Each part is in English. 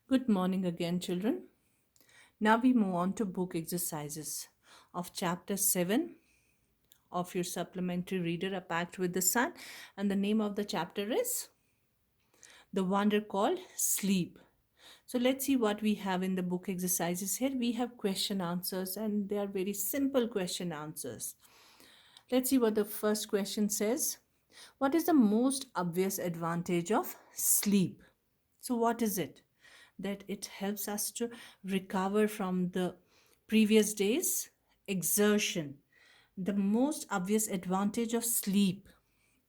Good morning again, children. Now we move on to book exercises of chapter 7 of your supplementary reader, A Pact with the Sun. And the name of the chapter is The Wonder Called Sleep. So let's see what we have in the book exercises here. We have question answers, and they are very simple question answers. Let's see what the first question says. What is the most obvious advantage of sleep? So, what is it? That it helps us to recover from the previous day's exertion. The most obvious advantage of sleep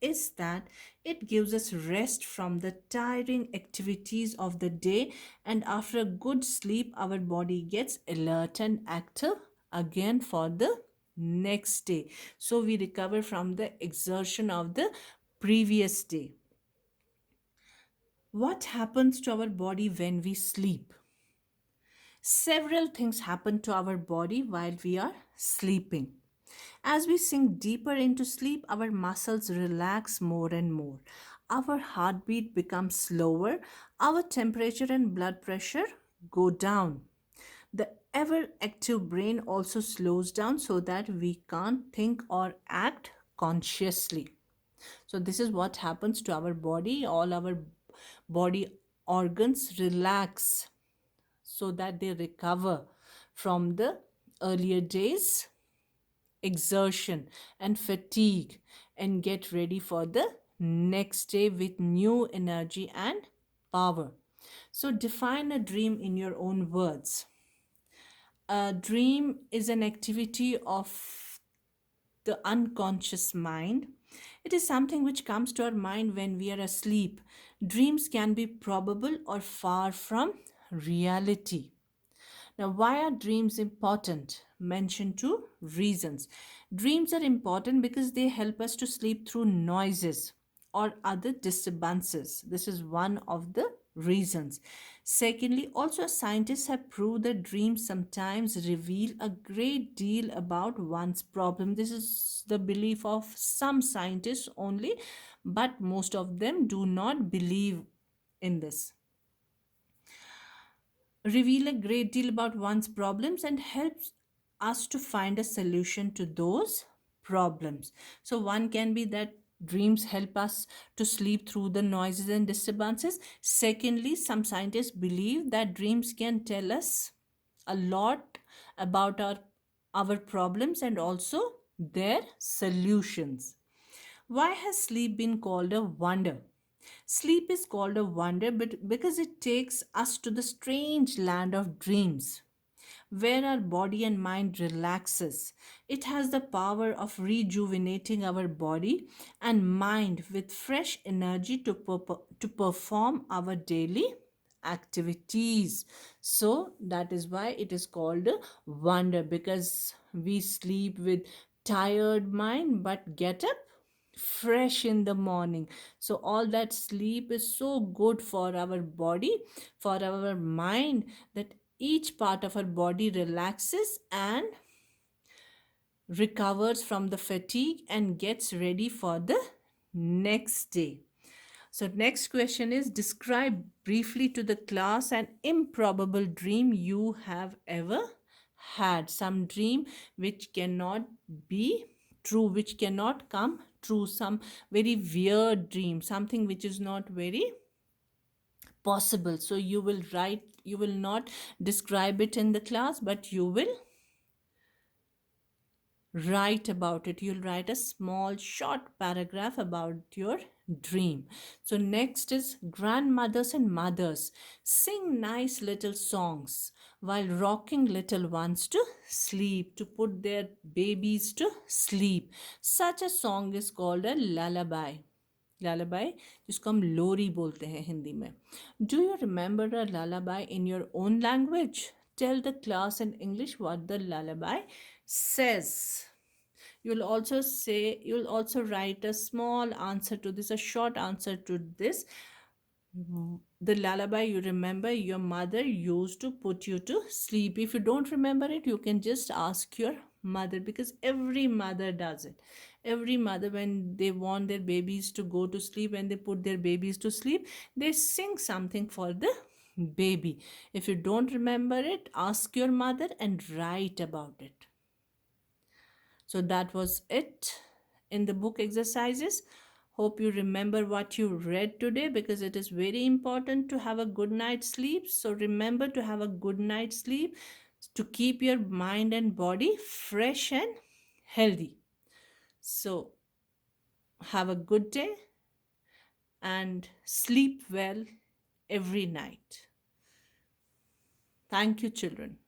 is that it gives us rest from the tiring activities of the day, and after a good sleep, our body gets alert and active again for the next day. So, we recover from the exertion of the previous day. What happens to our body when we sleep? Several things happen to our body while we are sleeping. As we sink deeper into sleep, our muscles relax more and more. Our heartbeat becomes slower, our temperature and blood pressure go down. The ever active brain also slows down so that we can't think or act consciously. So, this is what happens to our body. All our body organs relax so that they recover from the earlier days exertion and fatigue and get ready for the next day with new energy and power. So define a dream in your own words. A dream is an activity of the unconscious mind. It is something which comes to our mind when we are asleep. Dreams can be probable or far from reality. Now, why are dreams important? Mention two reasons. Dreams are important because they help us to sleep through noises or other disturbances. This is one of the reasons. Secondly, also scientists have proved that dreams sometimes reveal a great deal about one's problem. This is the belief of some scientists only, but most of them do not believe in this. Reveal a great deal about one's problems and helps us to find a solution to those problems. So, one can be that dreams help us to sleep through the noises and disturbances. Secondly, some scientists believe that dreams can tell us a lot about our problems and also their solutions. Why has sleep been called a wonder? Sleep is called a wonder because it takes us to the strange land of dreams where our body and mind relaxes. It has the power of rejuvenating our body and mind with fresh energy to perform our daily activities. So that is why it is called a wonder, because we sleep with tired mind but get up fresh in the morning. So all that sleep is so good for our body, for our mind, that each part of our body relaxes and recovers from the fatigue and gets ready for the next day. So next question is, describe briefly to the class an improbable dream you have ever had. Some dream which cannot be true, which cannot come true, some very weird dream, something which is not very possible. So you will write, you will not describe it in the class, but you will write about it. You'll write a small short paragraph about your dream. So next is, grandmothers and mothers sing nice little songs while rocking little ones to sleep, to put their babies to sleep. Such a song is called a lullaby. Lullaby जिसको हम लोरी बोलते हैं हिंदी में. Do you remember a lullaby in your own language? Tell the class in English what the lullaby says. You'll also write a small answer to this, a short answer to this. The lullaby you remember your mother used to put you to sleep. If you don't remember it, you can just ask your mother, because every mother does it. Every mother, when they want their babies to go to sleep, when they put their babies to sleep, they sing something for the baby. If you don't remember it, ask your mother and write about it. So that was it in the book exercises. Hope you remember what you read today because it is very important to have a good night's sleep. So remember to have a good night's sleep to keep your mind and body fresh and healthy. So have a good day and sleep well every night. Thank you, children.